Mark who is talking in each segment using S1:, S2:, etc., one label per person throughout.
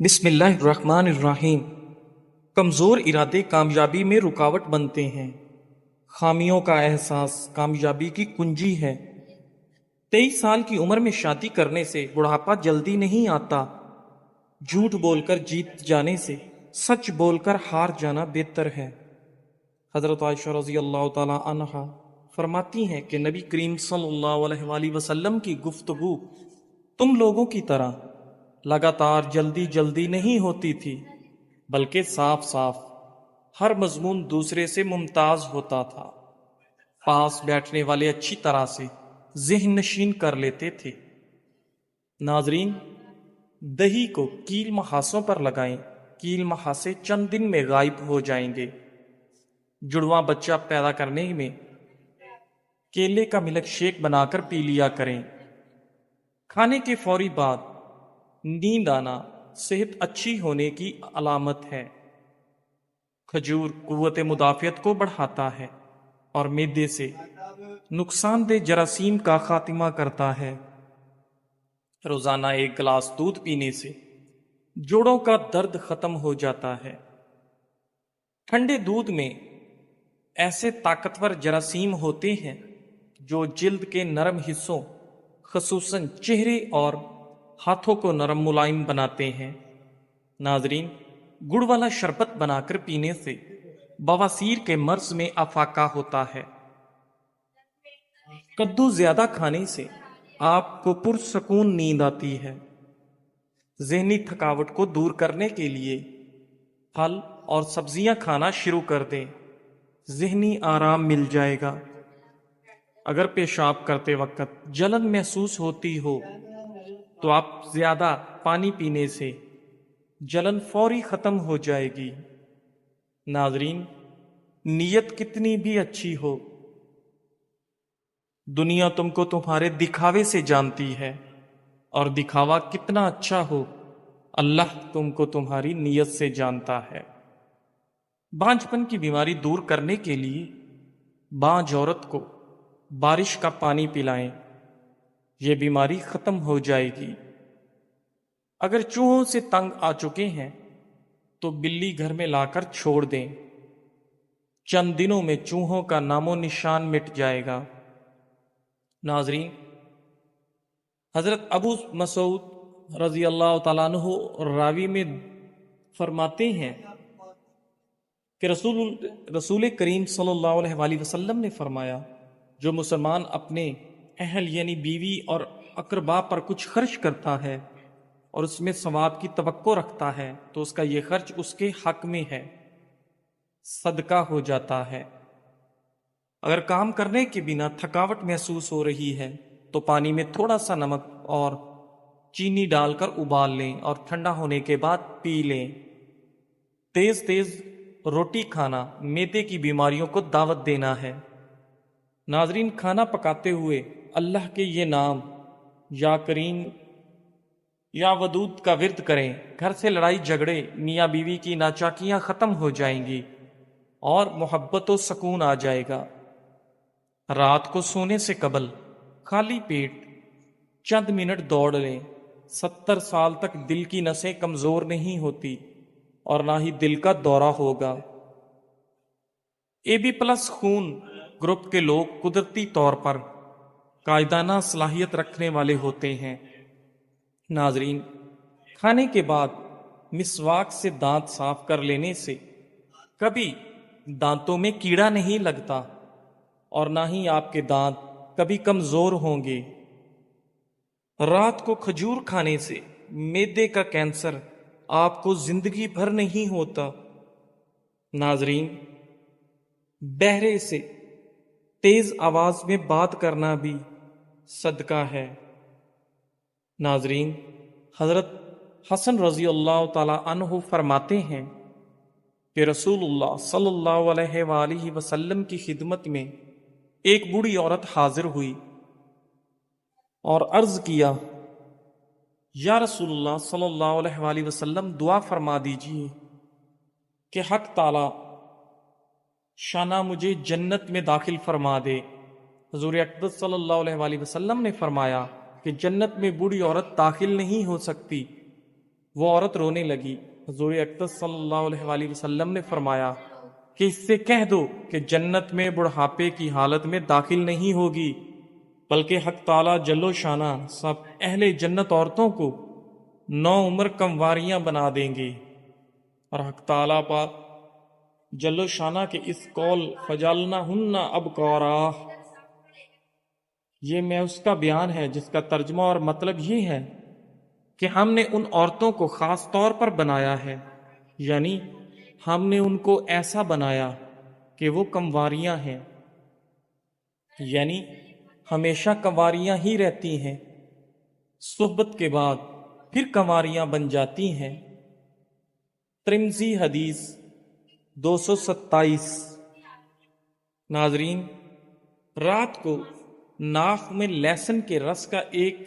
S1: بسم اللہ الرحمن الرحیم۔ کمزور ارادے کامیابی میں رکاوٹ بنتے ہیں۔ خامیوں کا احساس کامیابی کی کنجی ہے۔ 23 سال کی عمر میں شادی کرنے سے بڑھاپا جلدی نہیں آتا۔ جھوٹ بول کر جیت جانے سے سچ بول کر ہار جانا بہتر ہے۔ حضرت عائشہ رضی اللہ تعالی عنہا فرماتی ہیں کہ نبی کریم صلی اللہ علیہ وآلہ وسلم کی گفتگو تم لوگوں کی طرح لگاتار جلدی جلدی نہیں ہوتی تھی، بلکہ صاف صاف ہر مضمون دوسرے سے ممتاز ہوتا تھا۔ پاس بیٹھنے والے اچھی طرح سے ذہن نشین کر لیتے تھے۔ ناظرین، دہی کو کیل محاسوں پر لگائیں، کیل محاسے چند دن میں غائب ہو جائیں گے۔ جڑواں بچہ پیدا کرنے میں کیلے کا ملک شیک بنا کر پی لیا کریں۔ کھانے کے فوری بعد نیند آنا صحت اچھی ہونے کی علامت ہے۔ کھجور قوت مدافعت کو بڑھاتا ہے اور معدے سے نقصان دہ جراثیم کا خاتمہ کرتا ہے۔ روزانہ 1 گلاس دودھ پینے سے جوڑوں کا درد ختم ہو جاتا ہے۔ ٹھنڈے دودھ میں ایسے طاقتور جراثیم ہوتے ہیں جو جلد کے نرم حصوں خصوصاً چہرے اور ہاتھوں کو نرم ملائم بناتے ہیں۔ ناظرین، گڑ والا شربت بنا کر پینے سے بواسیر کے مرض میں افاقہ ہوتا ہے۔ کدو زیادہ کھانے سے آپ کو پرسکون نیند آتی ہے۔ ذہنی تھکاوٹ کو دور کرنے کے لیے پھل اور سبزیاں کھانا شروع کر دیں، ذہنی آرام مل جائے گا۔ اگر پیشاب کرتے وقت جلن محسوس ہوتی ہو تو آپ زیادہ پانی پینے سے جلن فوری ختم ہو جائے گی۔ ناظرین، نیت کتنی بھی اچھی ہو، دنیا تم کو تمہارے دکھاوے سے جانتی ہے، اور دکھاوا کتنا اچھا ہو، اللہ تم کو تمہاری نیت سے جانتا ہے۔ بانجھپن کی بیماری دور کرنے کے لیے بانجھ عورت کو بارش کا پانی پلائیں، یہ بیماری ختم ہو جائے گی۔ اگر چوہوں سے تنگ آ چکے ہیں تو بلی گھر میں لا کر چھوڑ دیں، چند دنوں میں چوہوں کا نام و نشان مٹ جائے گا۔ ناظرین، حضرت ابو مسعود رضی اللہ تعالیٰ عنہ راوی میں فرماتے ہیں کہ رسول کریم صلی اللہ علیہ وآلہ وسلم نے فرمایا، جو مسلمان اپنے اہل یعنی بیوی اور اقربا پر کچھ خرچ کرتا ہے اور اس میں ثواب کی توقع رکھتا ہے تو اس کا یہ خرچ اس کے حق میں ہے، صدقہ ہو جاتا ہے۔ اگر کام کرنے کے بنا تھکاوٹ محسوس ہو رہی ہے تو پانی میں تھوڑا سا نمک اور چینی ڈال کر ابال لیں اور ٹھنڈا ہونے کے بعد پی لیں۔ تیز تیز روٹی کھانا معدے کی بیماریوں کو دعوت دینا ہے۔ ناظرین، کھانا پکاتے ہوئے اللہ کے یہ نام یا کریم یا ودود کا ورد کریں، گھر سے لڑائی جھگڑے میاں بیوی کی ناچاکیاں ختم ہو جائیں گی اور محبت و سکون آ جائے گا۔ رات کو سونے سے قبل خالی پیٹ چند منٹ دوڑ لیں۔ 70 سال تک دل کی نسیں کمزور نہیں ہوتی اور نہ ہی دل کا دورہ ہوگا۔ AB+ خون گروپ کے لوگ قدرتی طور پر قائدانہ صلاحیت رکھنے والے ہوتے ہیں۔ ناظرین، کھانے کے بعد مسواک سے دانت صاف کر لینے سے کبھی دانتوں میں کیڑا نہیں لگتا اور نہ ہی آپ کے دانت کبھی کمزور ہوں گے۔ رات کو کھجور کھانے سے معدے کا کینسر آپ کو زندگی بھر نہیں ہوتا۔ ناظرین، بہرے سے تیز آواز میں بات کرنا بھی صدقہ ہے۔ ناظرین، حضرت حسن رضی اللہ تعالی عنہ فرماتے ہیں کہ رسول اللہ صلی اللہ علیہ وآلہ وسلم کی خدمت میں ایک بوڑھی عورت حاضر ہوئی اور عرض کیا، یا رسول اللہ صلی اللہ علیہ وآلہ وسلم، دعا فرما دیجیے کہ حق تعالی شانہ مجھے جنت میں داخل فرما دے۔ حضور اقدس صلی اللہ علیہ وآلہ وسلم نے فرمایا کہ جنت میں بوڑھی عورت داخل نہیں ہو سکتی وہ عورت رونے لگی۔ حضور اقدس صلی اللہ علیہ وآلہ وسلم نے فرمایا کہ اس سے کہہ دو کہ جنت میں بڑھاپے کی حالت میں داخل نہیں ہوگی، بلکہ حق تعالیٰ جل و شانہ سب اہل جنت عورتوں کو 9 عمر کمواریاں بنا دیں گے۔ اور حق تعالیٰ پاک جل و شانہ کے اس قول فجعلناہن ابکارا، یہ میں اس کا بیان ہے جس کا ترجمہ اور مطلب یہ ہے کہ ہم نے ان عورتوں کو خاص طور پر بنایا ہے، یعنی ہم نے ان کو ایسا بنایا کہ وہ کنواریاں ہیں، یعنی ہمیشہ کنواریاں ہی رہتی ہیں، صحبت کے بعد پھر کنواریاں بن جاتی ہیں۔ ترمذی حدیث 227۔ ناظرین، رات کو ناک میں لہسن کے رس کا ایک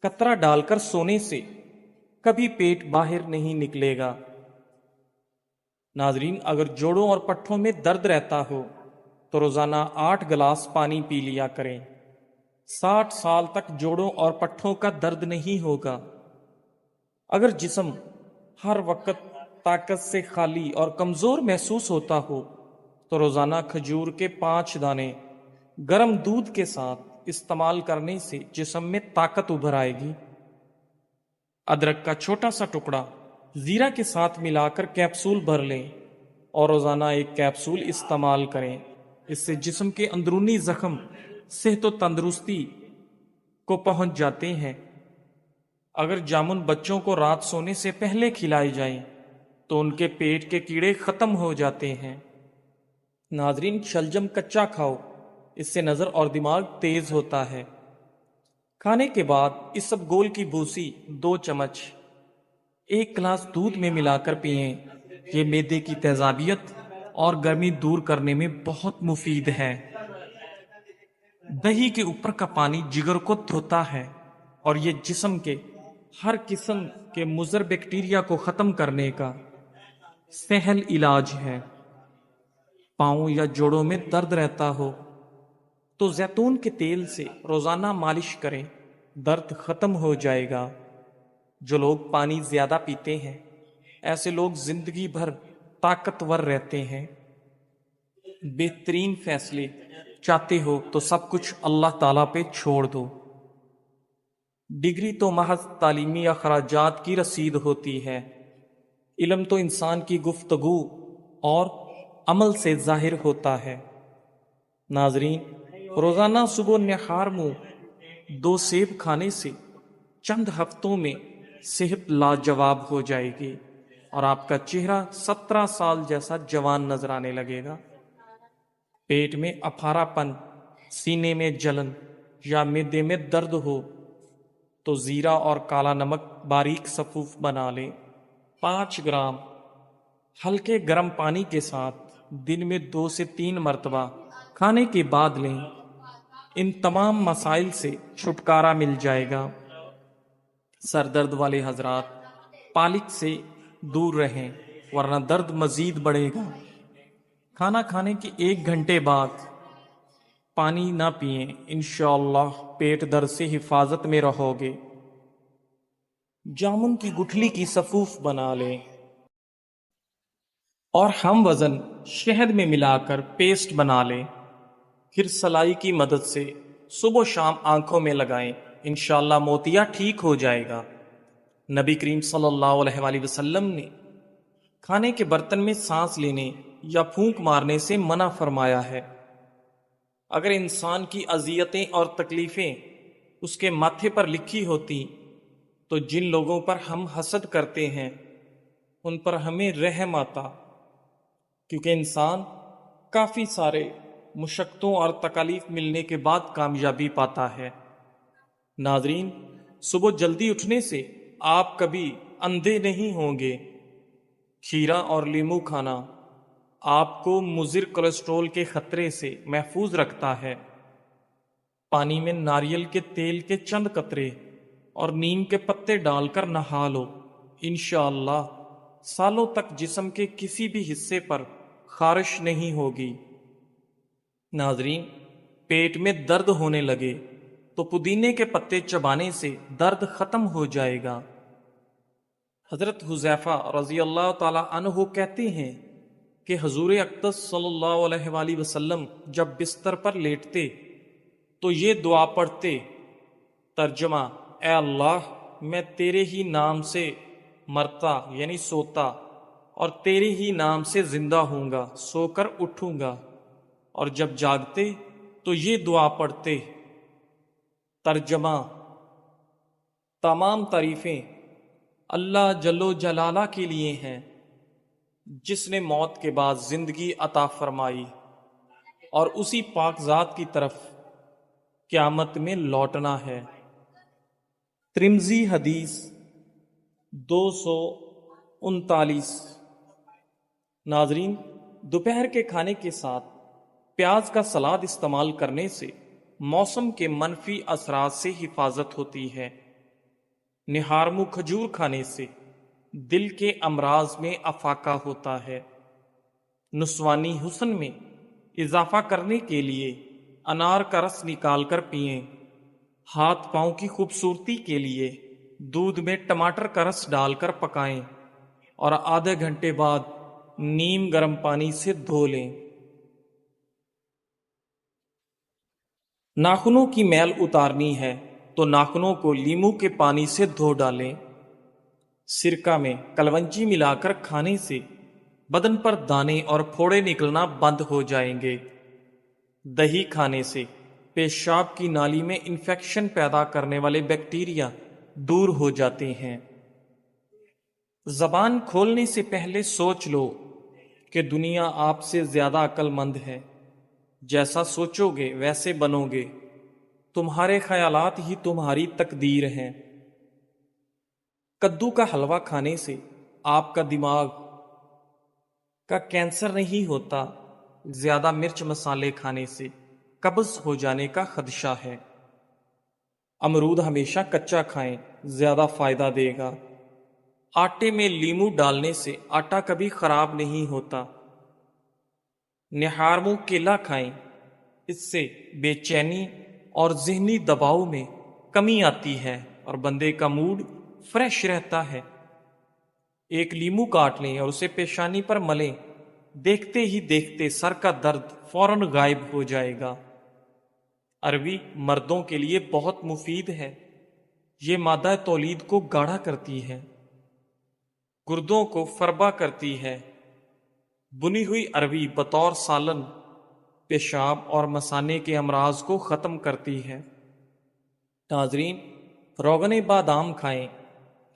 S1: قطرہ ڈال کر سونے سے کبھی پیٹ باہر نہیں نکلے گا۔ ناظرین، اگر جوڑوں اور پٹھوں میں درد رہتا ہو تو روزانہ 8 گلاس پانی پی لیا کریں۔ 60 سال تک جوڑوں اور پٹھوں کا درد نہیں ہوگا۔ اگر جسم ہر وقت طاقت سے خالی اور کمزور محسوس ہوتا ہو تو روزانہ کھجور کے 5 دانے گرم دودھ کے ساتھ استعمال کرنے سے جسم میں طاقت ابھر آئے گی۔ ادرک کا چھوٹا سا ٹکڑا زیرہ کے ساتھ ملا کر کیپسول بھر لیں اور روزانہ 1 کیپسول استعمال کریں۔ اس سے جسم کے اندرونی زخم صحت و تندرستی کو پہنچ جاتے ہیں۔ اگر جامن بچوں کو رات سونے سے پہلے کھلائے جائیں تو ان کے پیٹ کے کیڑے ختم ہو جاتے ہیں۔ ناظرین، شلجم کچا کھاؤ، اس سے نظر اور دماغ تیز ہوتا ہے۔ کھانے کے بعد اسبگول کی بھوسی 2 چمچ 1 گلاس دودھ میں ملا کر پئیں۔ یہ معدے کی تیزابیت اور گرمی دور کرنے میں بہت مفید ہے۔ دہی کے اوپر کا پانی جگر کو دھوتا ہے اور یہ جسم کے ہر قسم کے مضر بیکٹیریا کو ختم کرنے کا سہل علاج ہے۔ پاؤں یا جوڑوں میں درد رہتا ہو تو زیتون کے تیل سے روزانہ مالش کریں، درد ختم ہو جائے گا۔ جو لوگ پانی زیادہ پیتے ہیں ایسے لوگ زندگی بھر طاقتور رہتے ہیں۔ بہترین فیصلے چاہتے ہو تو سب کچھ اللہ تعالیٰ پہ چھوڑ دو۔ ڈگری تو محض تعلیمی اخراجات کی رسید ہوتی ہے، علم تو انسان کی گفتگو اور عمل سے ظاہر ہوتا ہے۔ ناظرین، روزانہ صبح نہار منہ 2 سیب کھانے سے چند ہفتوں میں صحت لاجواب ہو جائے گی اور آپ کا چہرہ 17 سال جیسا جوان نظر آنے لگے گا۔ پیٹ میں اپھارا پن، سینے میں جلن یا معدے میں درد ہو تو زیرہ اور کالا نمک باریک صفوف بنا لیں۔ 5 گرام ہلکے گرم پانی کے ساتھ دن میں 2 سے 3 مرتبہ کھانے کے بعد لیں۔ ان تمام مسائل سے چھٹکارا مل جائے گا۔ سر درد والے حضرات پالک سے دور رہیں ورنہ درد مزید بڑھے گا۔ کھانا کھانے کے 1 گھنٹے بعد پانی نہ پئیں، انشاءاللہ پیٹ درد سے حفاظت میں رہو گے۔ جامن کی گٹھلی کی صفوف بنا لیں اور ہم وزن شہد میں ملا کر پیسٹ بنا لیں، پھر سلائی کی مدد سے صبح و شام آنکھوں میں لگائیں، انشاءاللہ موتیا ٹھیک ہو جائے گا۔ نبی کریم صلی اللہ علیہ وآلہ وسلم نے کھانے کے برتن میں سانس لینے یا پھونک مارنے سے منع فرمایا ہے۔ اگر انسان کی اذیتیں اور تکلیفیں اس کے ماتھے پر لکھی ہوتی تو جن لوگوں پر ہم حسد کرتے ہیں ان پر ہمیں رحم آتا، کیونکہ انسان کافی سارے مشقتوں اور تکالیف ملنے کے بعد کامیابی پاتا ہے۔ ناظرین، صبح جلدی اٹھنے سے آپ کبھی اندھے نہیں ہوں گے۔ کھیرا اور لیمو کھانا آپ کو مضر کولیسٹرول کے خطرے سے محفوظ رکھتا ہے۔ پانی میں ناریل کے تیل کے چند قطرے اور نیم کے پتے ڈال کر نہا لو، انشاءاللہ سالوں تک جسم کے کسی بھی حصے پر خارش نہیں ہوگی۔ ناظرین، پیٹ میں درد ہونے لگے تو پودینے کے پتے چبانے سے درد ختم ہو جائے گا۔ حضرت حذیفہ رضی اللہ تعالی عنہ کہتے ہیں کہ حضور اقدس صلی اللہ علیہ وآلہ وسلم جب بستر پر لیٹتے تو یہ دعا پڑھتے، ترجمہ: اے اللہ، میں تیرے ہی نام سے مرتا یعنی سوتا اور تیرے ہی نام سے زندہ ہوں گا، سو کر اٹھوں گا، اور جب جاگتے تو یہ دعا پڑھتے، ترجمہ: تمام تعریفیں اللہ جل و جلالہ کے لیے ہیں، جس نے موت کے بعد زندگی عطا فرمائی، اور اسی پاک ذات کی طرف قیامت میں لوٹنا ہے۔ ترمذی حدیث 239۔ ناظرین، دوپہر کے کھانے کے ساتھ پیاز کا سلاد استعمال کرنے سے موسم کے منفی اثرات سے حفاظت ہوتی ہے۔ نہارمو کھجور کھانے سے دل کے امراض میں افاقہ ہوتا ہے۔ نسوانی حسن میں اضافہ کرنے کے لیے انار کا رس نکال کر پئیں۔ ہاتھ پاؤں کی خوبصورتی کے لیے دودھ میں ٹماٹر کا رس ڈال کر پکائیں اور آدھے گھنٹے بعد نیم گرم پانی سے دھو لیں۔ ناخنوں کی میل اتارنی ہے تو ناخنوں کو لیموں کے پانی سے دھو ڈالیں۔ سرکہ میں کلونجی ملا کر کھانے سے بدن پر دانے اور پھوڑے نکلنا بند ہو جائیں گے۔ دہی کھانے سے پیشاب کی نالی میں انفیکشن پیدا کرنے والے بیکٹیریا دور ہو جاتے ہیں۔ زبان کھولنے سے پہلے سوچ لو کہ دنیا آپ سے زیادہ عقل مند ہے۔ جیسا سوچو گے ویسے بنو گے۔ تمہارے خیالات ہی تمہاری تقدیر ہیں۔ کدو کا حلوہ کھانے سے آپ کا دماغ کا کینسر نہیں ہوتا۔ زیادہ مرچ مسالے کھانے سے قبض ہو جانے کا خدشہ ہے۔ امرود ہمیشہ کچا کھائیں، زیادہ فائدہ دے گا۔ آٹے میں لیموں ڈالنے سے آٹا کبھی خراب نہیں ہوتا۔ نہارمو کیلا کھائیں، اس سے بے چینی اور ذہنی دباؤ میں کمی آتی ہے اور بندے کا موڈ فریش رہتا ہے۔ ایک لیموں کاٹ لیں اور اسے پیشانی پر ملیں، دیکھتے ہی دیکھتے سر کا درد فوراً غائب ہو جائے گا۔ عربی مردوں کے لیے بہت مفید ہے۔ یہ مادہ تولید کو گاڑھا کرتی ہے، گردوں کو فربا کرتی ہے۔ بنی ہوئی عربی بطور سالن پیشاب اور مثانے کے امراض کو ختم کرتی ہے۔ ناظرین، روغن بادام کھائیں،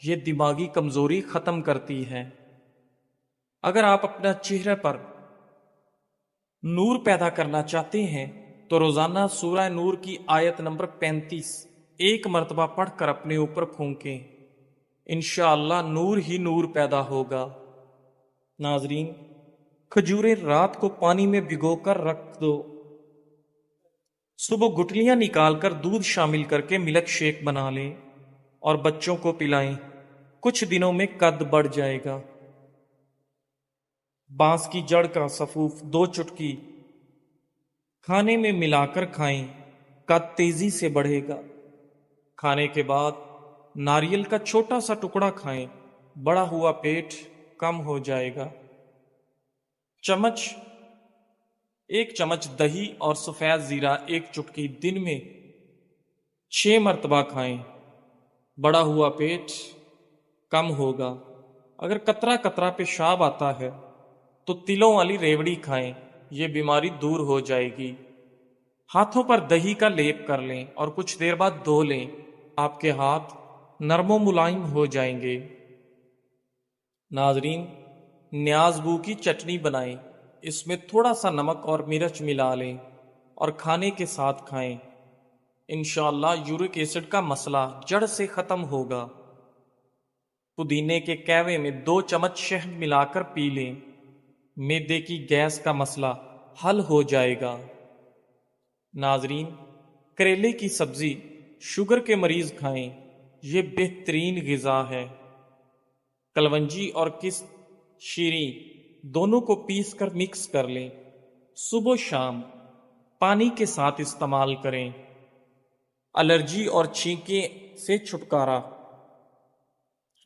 S1: یہ دماغی کمزوری ختم کرتی ہے۔ اگر آپ اپنا چہرے پر نور پیدا کرنا چاہتے ہیں تو روزانہ سورہ نور کی آیت نمبر 35 ایک مرتبہ پڑھ کر اپنے اوپر پھونکیں، انشاءاللہ نور ہی نور پیدا ہوگا۔ ناظرین، کھجوریں رات کو پانی میں بھگو کر رکھ دو، صبح گٹلیاں نکال کر دودھ شامل کر کے ملک شیک بنا لیں اور بچوں کو پلائیں، کچھ دنوں میں قد بڑھ جائے گا۔ بانس کی جڑ کا سفوف 2 چٹکی کھانے میں ملا کر کھائیں، قد تیزی سے بڑھے گا۔ کھانے کے بعد ناریل کا چھوٹا سا ٹکڑا کھائیں، بڑا ہوا پیٹ کم ہو جائے گا۔ ایک چمچ دہی اور سفید زیرہ 1 چٹکی دن میں 6 مرتبہ کھائیں، بڑا ہوا پیٹ کم ہوگا۔ اگر قطرہ قطرہ پیشاب آتا ہے تو تلوں والی ریوڑی کھائیں، یہ بیماری دور ہو جائے گی۔ ہاتھوں پر دہی کا لیپ کر لیں اور کچھ دیر بعد دھو لیں، آپ کے ہاتھ نرم و ملائم ہو جائیں گے۔ ناظرین، نیاز بو کی چٹنی بنائیں، اس میں تھوڑا سا نمک اور مرچ ملا لیں اور کھانے کے ساتھ کھائیں، انشاءاللہ یورک ایسڈ کا مسئلہ جڑ سے ختم ہوگا۔ پودینے کے کہوے میں 2 چمچ شہد ملا کر پی لیں، معدے کی گیس کا مسئلہ حل ہو جائے گا۔ ناظرین، کریلے کی سبزی شوگر کے مریض کھائیں، یہ بہترین غذا ہے۔ کلونجی اور شیریں دونوں کو پیس کر مکس کر لیں، صبح و شام پانی کے ساتھ استعمال کریں۔ الرجی اور چھینکیں سے چھٹکارا۔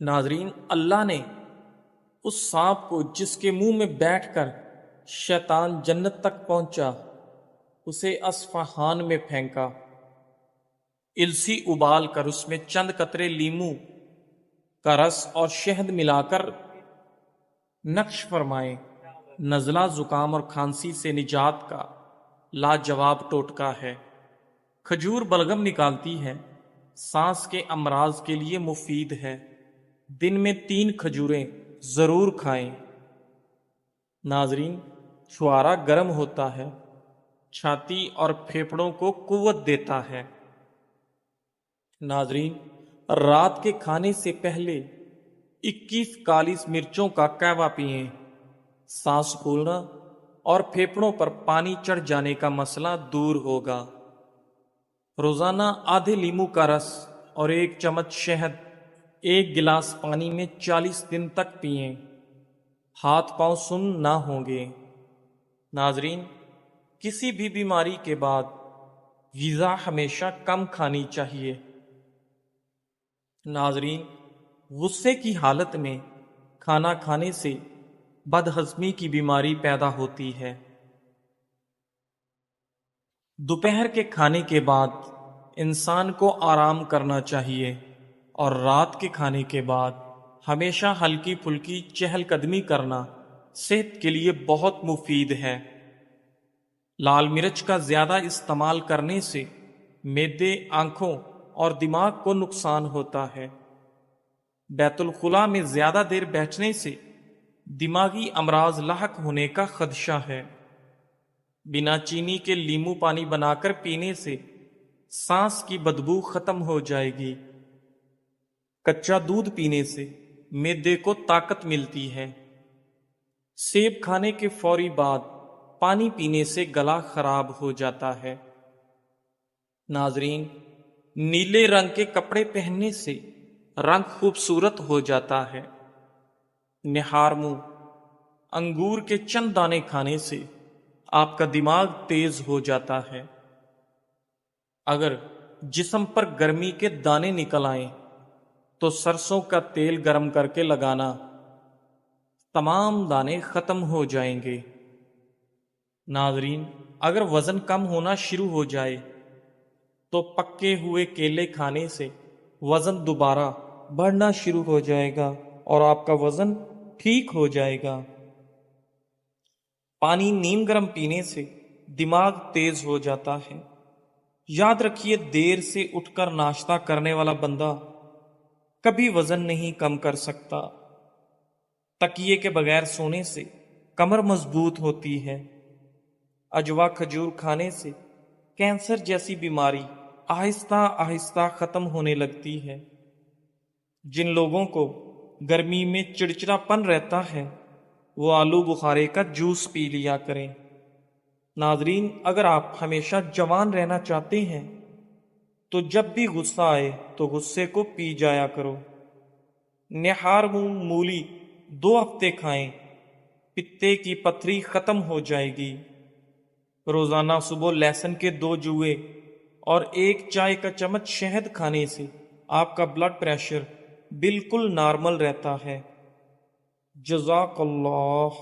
S1: ناظرین، اللہ نے اس سانپ کو جس کے منہ میں بیٹھ کر شیطان جنت تک پہنچا اسے اصفہان میں پھینکا، السی ابال کر اس میں چند قطرے لیمو کا رس اور شہد ملا کر نقش فرمائے، نزلہ، زکام اور کھانسی سے نجات کا لاجواب ٹوٹکا ہے۔ کھجور بلغم نکالتی ہے، سانس کے امراض کے لیے مفید ہے، دن میں 3 کھجوریں ضرور کھائیں۔ ناظرین، چھوارا گرم ہوتا ہے، چھاتی اور پھیپھڑوں کو قوت دیتا ہے۔ ناظرین، رات کے کھانے سے پہلے 21 کالی مرچوں کا قہوہ پئیں، سانس پھولنا اور پھیپھڑوں پر پانی چڑھ جانے کا مسئلہ دور ہوگا۔ روزانہ آدھے لیمو کا رس اور 1 چمچ شہد 1 گلاس پانی میں 40 دن تک پئیں، ہاتھ پاؤں سن نہ ہوں گے۔ ناظرین، کسی بھی بیماری کے بعد غذا ہمیشہ کم کھانی چاہیے۔ ناظرین، غصے کی حالت میں کھانا کھانے سے بد ہضمی کی بیماری پیدا ہوتی ہے۔ دوپہر کے کھانے کے بعد انسان کو آرام کرنا چاہیے اور رات کے کھانے کے بعد ہمیشہ ہلکی پھلکی چہل قدمی کرنا صحت کے لیے بہت مفید ہے۔ لال مرچ کا زیادہ استعمال کرنے سے معدے، آنکھوں اور دماغ کو نقصان ہوتا ہے۔ بیت الخلاء میں زیادہ دیر بیٹھنے سے دماغی امراض لاحق ہونے کا خدشہ ہے۔ بنا چینی کے لیمو پانی بنا کر پینے سے سانس کی بدبو ختم ہو جائے گی۔ کچا دودھ پینے سے معدے کو طاقت ملتی ہے۔ سیب کھانے کے فوری بعد پانی پینے سے گلا خراب ہو جاتا ہے۔ ناظرین، نیلے رنگ کے کپڑے پہننے سے رنگ خوبصورت ہو جاتا ہے۔ نہار منہ انگور کے چند دانے کھانے سے آپ کا دماغ تیز ہو جاتا ہے۔ اگر جسم پر گرمی کے دانے نکل آئیں تو سرسوں کا تیل گرم کر کے لگانا، تمام دانے ختم ہو جائیں گے۔ ناظرین، اگر وزن کم ہونا شروع ہو جائے تو پکے ہوئے کیلے کھانے سے وزن دوبارہ بڑھنا شروع ہو جائے گا اور آپ کا وزن ٹھیک ہو جائے گا۔ پانی نیم گرم پینے سے دماغ تیز ہو جاتا ہے۔ یاد رکھیے، دیر سے اٹھ کر ناشتہ کرنے والا بندہ کبھی وزن نہیں کم کر سکتا۔ تکیے کے بغیر سونے سے کمر مضبوط ہوتی ہے۔ اجوا کھجور کھانے سے کینسر جیسی بیماری آہستہ آہستہ ختم ہونے لگتی ہے۔ جن لوگوں کو گرمی میں چڑچڑا پن رہتا ہے وہ آلو بخارے کا جوس پی لیا کریں۔ ناظرین، اگر آپ ہمیشہ جوان رہنا چاہتے ہیں تو جب بھی غصہ آئے تو غصے کو پی جایا کرو۔ نہار منہ مولی 2 ہفتے کھائیں، پتے کی پتھری ختم ہو جائے گی۔ روزانہ صبح لہسن کے 2 جوئے اور 1 چائے کا چمچ شہد کھانے سے آپ کا بلڈ پریشر بالکل نارمل رہتا ہے۔ جزاک اللہ۔